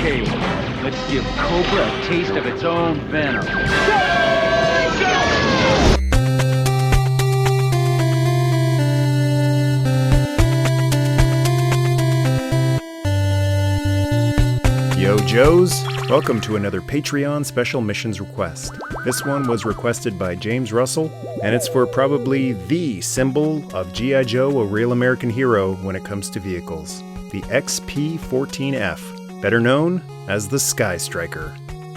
Okay, let's give Cobra a taste of its own venom. Yo Joes, welcome to another Patreon special missions request. This one was requested by James Russell, and it's for probably the symbol of G.I. Joe, a real American hero when it comes to vehicles. The XP-14F, better known as the Skystriker.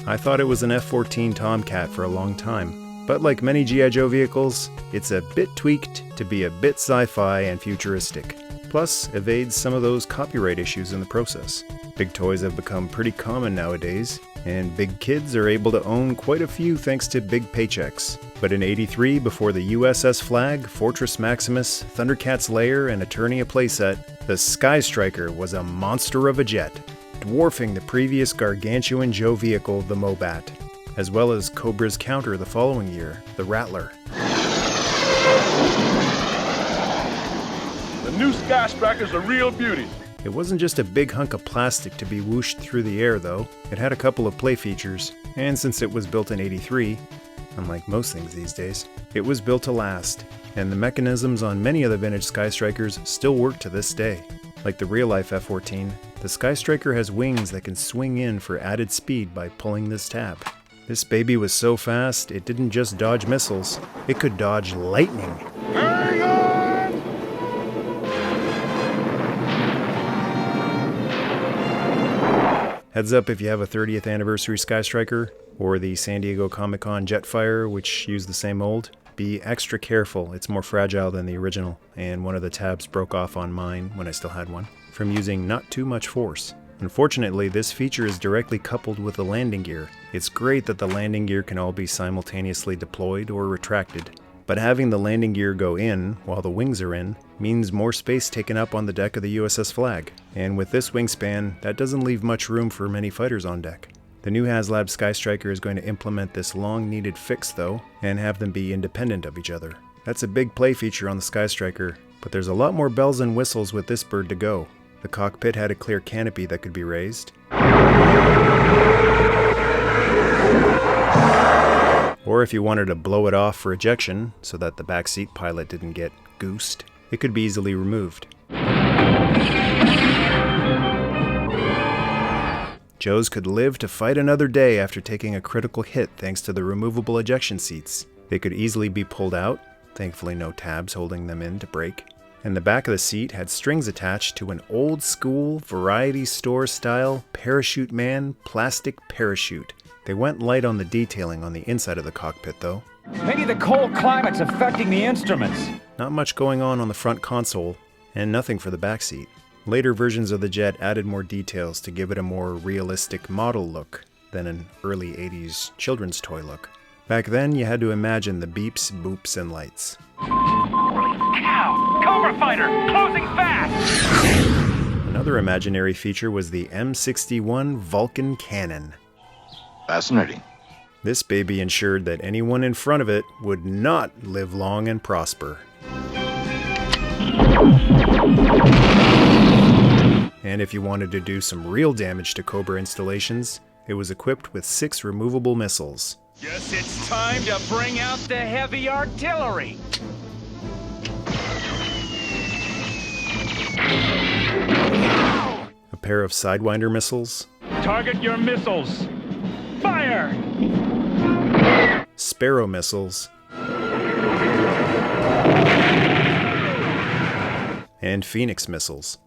I thought it was an F-14 Tomcat for a long time, but like many G.I. Joe vehicles, it's a bit tweaked to be a bit sci-fi and futuristic. Plus, evades some of those copyright issues in the process. Big toys have become pretty common nowadays, and big kids are able to own quite a few thanks to big paychecks. But in '83, before the u.s.s flag, Fortress Maximus, Thundercat's Lair, and Eternia playset, the Skystriker was a monster of a jet, dwarfing the previous gargantuan Joe vehicle, the Mobat, as well as Cobra's counter the following year, the Rattler. The new Skystriker's a real beauty. It wasn't just a big hunk of plastic to be whooshed through the air though. It had a couple of play features, and since it was built in '83, unlike most things these days, it was built to last, and the mechanisms on many of the vintage Skystrikers still work to this day. Like the real-life F-14, the Skystriker has wings that can swing in for added speed by pulling this tab. This baby was so fast, it didn't just dodge missiles, it could dodge lightning. Hang on! Heads up if you have a 30th anniversary Skystriker, or the San Diego Comic-Con Jetfire, which used the same mold. Be extra careful, it's more fragile than the original, and one of the tabs broke off on mine, when I still had one, from using not too much force. Unfortunately, this feature is directly coupled with the landing gear. It's great that the landing gear can all be simultaneously deployed or retracted, but having the landing gear go in while the wings are in means more space taken up on the deck of the u.s.s flag. And with this wingspan, that doesn't leave much room for many fighters on deck. The new HasLab Skystriker is going to implement this long-needed fix though, and have them be independent of each other. That's a big play feature on the Skystriker, but there's a lot more bells and whistles with this bird to go. The cockpit had a clear canopy that could be raised. Or if you wanted to blow it off for ejection, so that the backseat pilot didn't get goosed, it could be easily removed. Joes could live to fight another day after taking a critical hit thanks to the removable ejection seats. They could easily be pulled out, thankfully no tabs holding them in to break. And the back of the seat had strings attached to an old school, variety store style Parachute Man plastic parachute. They went light on the detailing on the inside of the cockpit though. Maybe the cold climate's affecting the instruments. Not much going on the front console, and nothing for the back seat. Later versions of the jet added more details to give it a more realistic model look than an early '80s children's toy look. Back then, you had to imagine the beeps, boops, and lights. Ow! Cobra fighter! Closing fast! Another imaginary feature was the M61 Vulcan cannon. Fascinating. This baby ensured that anyone in front of it would not live long and prosper. And if you wanted to do some real damage to Cobra installations, it was equipped with 6 removable missiles. Guess it's time to bring out the heavy artillery! A pair of Sidewinder missiles. Target your missiles! Fire! Sparrow missiles. And Phoenix missiles.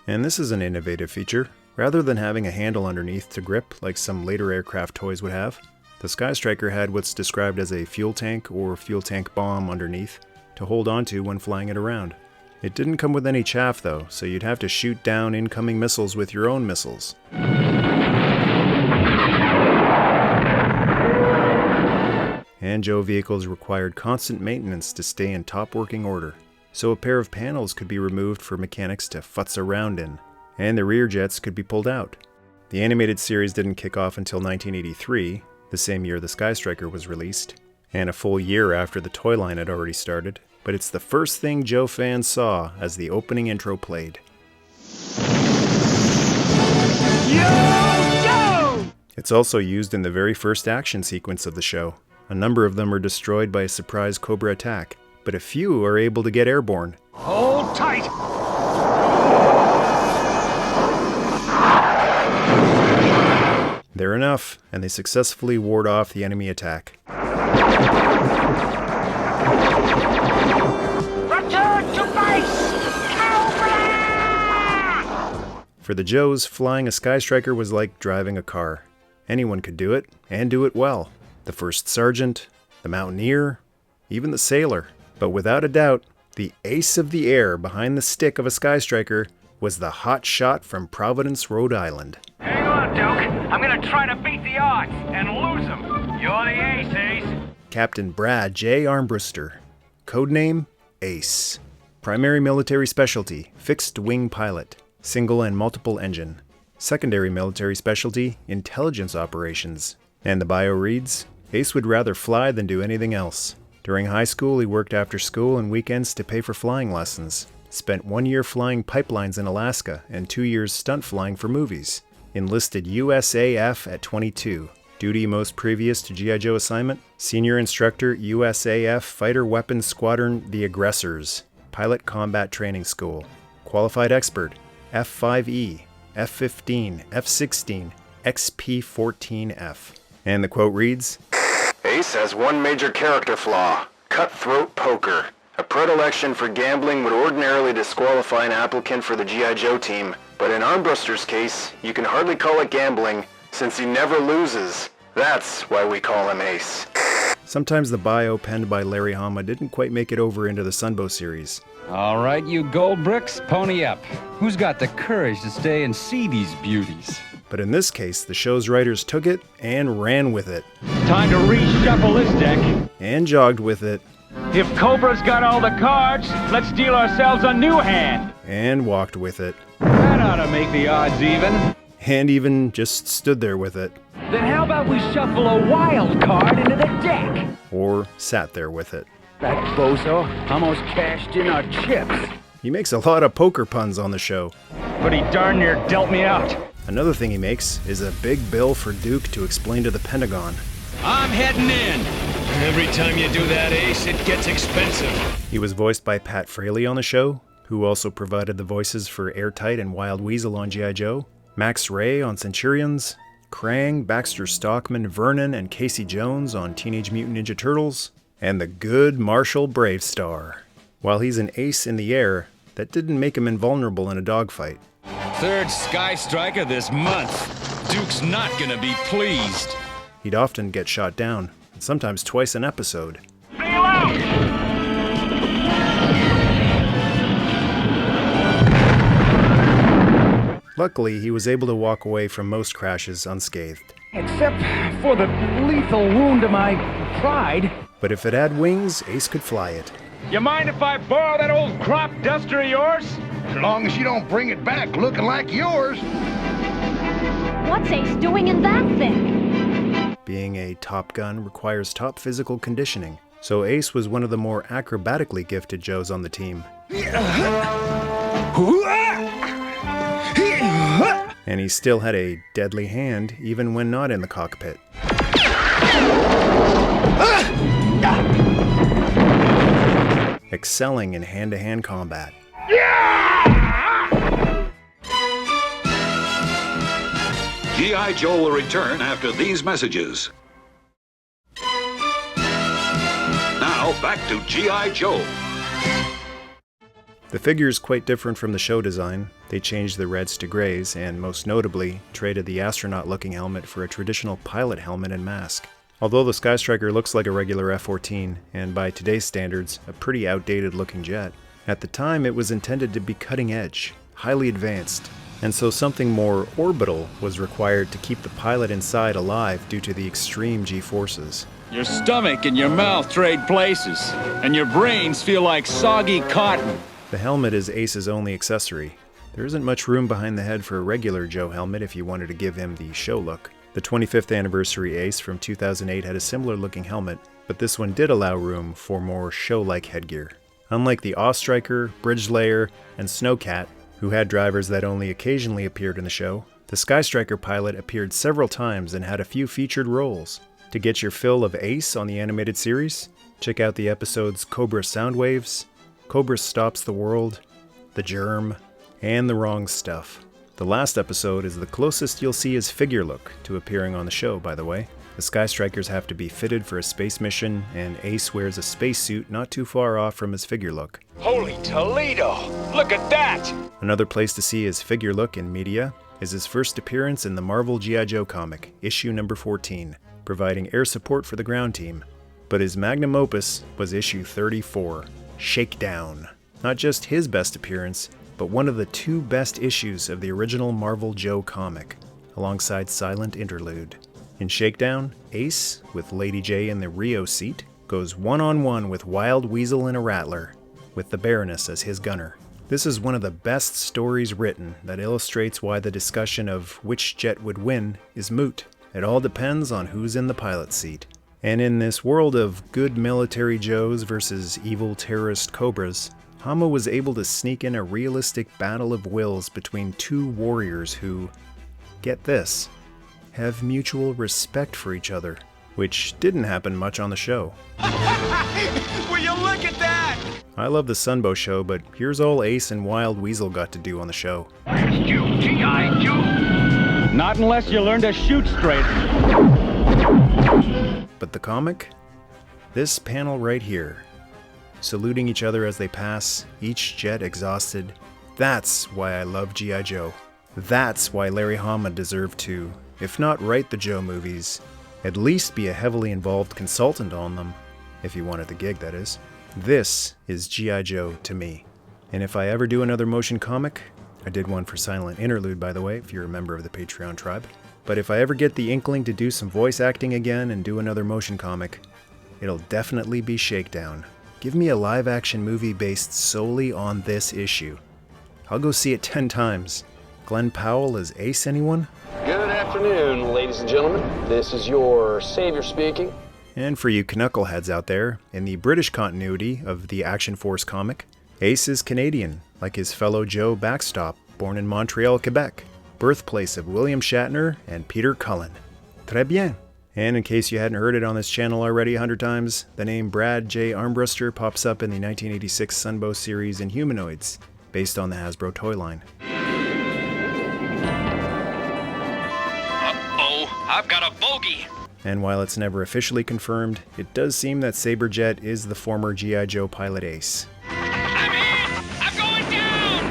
And this is an innovative feature. Rather than having a handle underneath to grip like some later aircraft toys would have, the Skystriker had what's described as a fuel tank or fuel tank bomb underneath to hold onto when flying it around. It didn't come with any chaff though, so you'd have to shoot down incoming missiles with your own missiles. And Joe vehicles required constant maintenance to stay in top working order, so a pair of panels could be removed for mechanics to futz around in, and the rear jets could be pulled out. The animated series didn't kick off until 1983, the same year the Skystriker was released, and a full year after the toy line had already started. but it's the first thing Joe fans saw as the opening intro played. Yo! It's also used in the very first action sequence of the show. A number of them are destroyed by a surprise Cobra attack, but a few are able to get airborne. Hold tight! They're enough, and they successfully ward off the enemy attack. Return to base! Cobra! For the Joes, flying a Skystriker was like driving a car. Anyone could do it, and do it well. The first sergeant, the mountaineer, even the sailor. But without a doubt, the ace of the air behind the stick of a Skystriker was the hot shot from Providence, Rhode Island. Hang on, Duke. I'm gonna try to beat the odds and lose them. You're the ace, Ace. Captain Brad J. Armbruster. Codename, Ace. Primary military specialty, fixed wing pilot. Single and multiple engine. Secondary military specialty, intelligence operations. And the bio reads, Ace would rather fly than do anything else. During high school, he worked after school and weekends to pay for flying lessons. Spent 1 year flying pipelines in Alaska and 2 years stunt flying for movies. Enlisted U.s.s at 22. Duty most previous to G.I. Joe assignment, Senior Instructor U.s.s Fighter Weapons Squadron The Aggressors, Pilot Combat Training School. Qualified Expert, F5E, F15, F16, XP-14F. And the quote reads, Ace has one major character flaw, cutthroat poker. A predilection for gambling would ordinarily disqualify an applicant for the G.I. Joe team, but in Armbruster's case, you can hardly call it gambling, since he never loses. That's why we call him Ace. Sometimes the bio penned by Larry Hama didn't quite make it over into the Sunbow series. All right, you gold bricks, pony up. Who's got the courage to stay and see these beauties? But in this case, the show's writers took it and ran with it. Time to reshuffle this deck. And jogged with it. If Cobra's got all the cards, let's deal ourselves a new hand. And walked with it. That ought to make the odds even. And even just stood there with it. Then how about we shuffle a wild card into the deck? Or sat there with it. That bozo almost cashed in our chips. He makes a lot of poker puns on the show. But he darn near dealt me out. Another thing he makes is a big bill for Duke to explain to the Pentagon. I'm heading in. Every time you do that, Ace, it gets expensive. He was voiced by Pat Fraley on the show, who also provided the voices for Airtight and Wild Weasel on G.I. Joe, Max Ray on Centurions, Krang, Baxter Stockman, Vernon, and Casey Jones on Teenage Mutant Ninja Turtles, and the good Marshall Bravestar. While he's an ace in the air, that didn't make him invulnerable in a dogfight. Third Skystriker this month. Duke's not gonna be pleased. He'd often get shot down, and sometimes twice an episode. Bail out! Luckily, he was able to walk away from most crashes unscathed. Except for the lethal wound to my pride. But if it had wings, Ace could fly it. You mind if I borrow that old crop duster of yours? As long as you don't bring it back looking like yours. What's Ace doing in that thing? Being a Top Gun requires top physical conditioning, so Ace was one of the more acrobatically gifted Joes on the team. And he still had a deadly hand even when not in the cockpit. Excelling in hand-to-hand combat. G.I. Joe will return after these messages. Now, back to G.I. Joe. The figure is quite different from the show design. They changed the reds to grays, and most notably, traded the astronaut-looking helmet for a traditional pilot helmet and mask. Although the Skystriker looks like a regular F-14, and by today's standards, a pretty outdated-looking jet, at the time it was intended to be cutting-edge, highly advanced, and so something more orbital was required to keep the pilot inside alive due to the extreme G-forces. Your stomach and your mouth trade places, and your brains feel like soggy cotton. The helmet is Ace's only accessory. There isn't much room behind the head for a regular Joe helmet if you wanted to give him the show look. The 25th anniversary Ace from 2008 had a similar looking helmet, but this one did allow room for more show-like headgear. Unlike the Skystriker, Bridgelayer, and Snowcat, who had drivers that only occasionally appeared in the show, the Skystriker pilot appeared several times and had a few featured roles. To get your fill of Ace on the animated series, check out the episodes Cobra Soundwaves, Cobra Stops the World, The Germ, and The Wrong Stuff. The last episode is the closest you'll see his figure look to appearing on the show, by the way. The Skystrikers have to be fitted for a space mission, and Ace wears a spacesuit not too far off from his figure look. Holy Toledo! Look at that! Another place to see his figure look in media is his first appearance in the Marvel G.I. Joe comic, issue number 14, providing air support for the ground team. But his magnum opus was issue 34, Shakedown. Not just his best appearance, but one of the two best issues of the original Marvel Joe comic, alongside Silent Interlude. In Shakedown, Ace, with Lady J in the Rio seat, goes one-on-one with Wild Weasel in a Rattler, with the Baroness as his gunner. This is one of the best stories written that illustrates why the discussion of which jet would win is moot. It all depends on who's in the pilot's seat. And in this world of good military Joes versus evil terrorist Cobras, Hama was able to sneak in a realistic battle of wills between two warriors who, get this, have mutual respect for each other, which didn't happen much on the show. Will you look at that? I love the Sunbow show, but here's all Ace and Wild Weasel got to do on the show. You, G.I. Joe! Not unless you learn to shoot straight. But the comic? This panel right here. Saluting each other as they pass, each jet exhausted. That's why I love G.I. Joe. That's why Larry Hama deserved to, if not write the Joe movies, at least be a heavily involved consultant on them, if he wanted the gig, that is. This is G.I. Joe to me. And if I ever do another motion comic, I did one for Silent Interlude, by the way, if you're a member of the Patreon tribe, but if I ever get the inkling to do some voice acting again and do another motion comic, it'll definitely be Shakedown. Give me a live-action movie based solely on this issue. I'll go see it 10 times. Glenn Powell as Ace, anyone? Good afternoon, ladies and gentlemen. This is your savior speaking. And for you knuckleheads out there, in the British continuity of the Action Force comic, Ace is Canadian, like his fellow Joe Backstop, born in Montreal, Quebec, birthplace of William Shatner and Peter Cullen. Très bien. And in case you hadn't heard it on this channel already 100 times, the name Brad J. Armbruster pops up in the 1986 Sunbow series Inhumanoids, based on the Hasbro toy line. Uh-oh, I've got a bogey! And while it's never officially confirmed, it does seem that Saberjet is the former G.I. Joe pilot Ace. I'm in! I'm going down!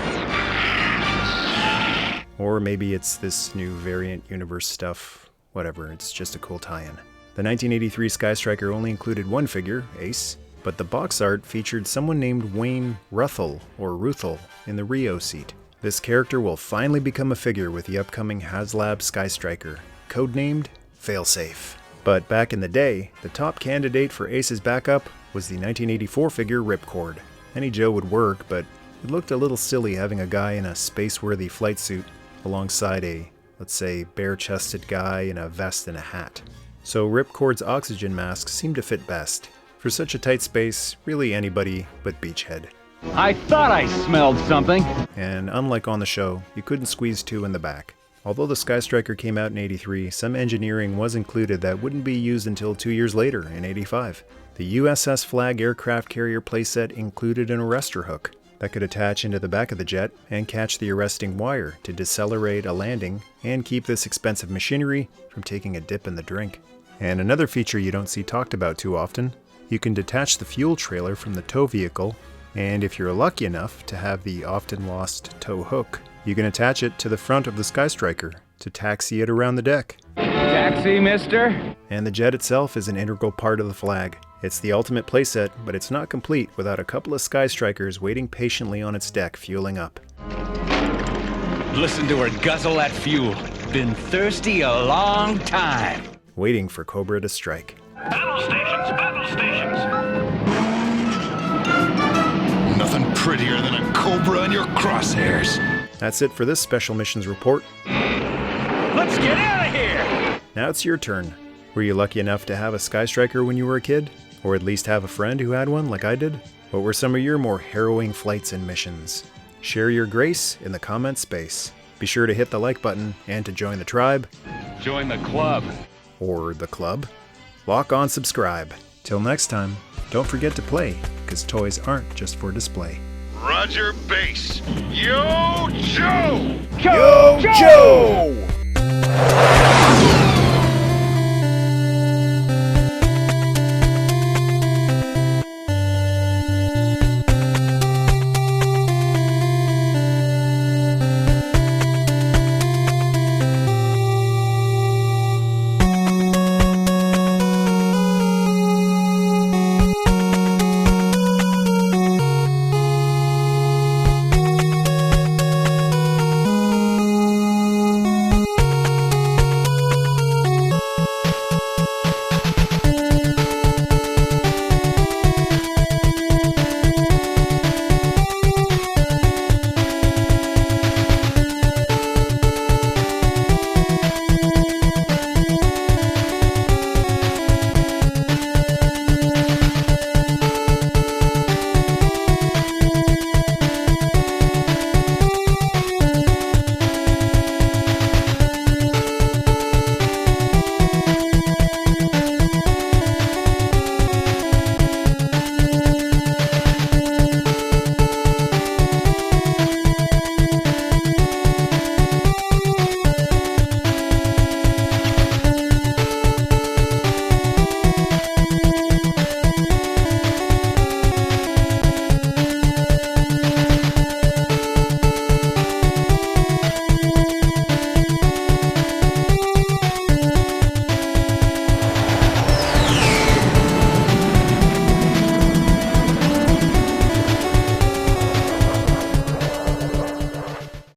Or maybe it's this new variant universe stuff. Whatever, it's just a cool tie-in. The 1983 Skystriker only included one figure, Ace, but the box art featured someone named Wayne Ruthel, or Ruthel, in the Rio seat. This character will finally become a figure with the upcoming HasLab Skystriker, codenamed Failsafe. But back in the day, the top candidate for Ace's backup was the 1984 figure Ripcord. Any Joe would work, but it looked a little silly having a guy in a space-worthy flight suit alongside a, let's say, bare-chested guy in a vest and a hat. So Ripcord's oxygen mask seemed to fit best. For such a tight space, really anybody but Beachhead. I thought I smelled something. And unlike on the show, you couldn't squeeze two in the back. Although the Skystriker came out in '83, some engineering was included that wouldn't be used until 2 years later, in '85. The u.s.s flag aircraft carrier playset included an arrestor hook that could attach into the back of the jet and catch the arresting wire to decelerate a landing and keep this expensive machinery from taking a dip in the drink. And another feature you don't see talked about too often, you can detach the fuel trailer from the tow vehicle, and if you're lucky enough to have the often lost tow hook, you can attach it to the front of the Skystriker to taxi it around the deck. Taxi, mister? And the jet itself is an integral part of the flag. It's the ultimate playset, but it's not complete without a couple of Skystrikers waiting patiently on its deck, fueling up. Listen to her guzzle that fuel. Been thirsty a long time. Waiting for Cobra to strike. Battle stations! Battle stations! Nothing prettier than a cobra in your crosshairs. That's it for this special missions report. Let's get out of here! Now it's your turn. Were you lucky enough to have a Skystriker when you were a kid? Or at least have a friend who had one like I did? What were some of your more harrowing flights and missions? Share your grace in the comment space. Be sure to hit the like button and to join the tribe. Join the club. Or the club. Lock on subscribe. Till next time, don't forget to play, because toys aren't just for display. Roger base. Yo, Joe! Yo, Joe!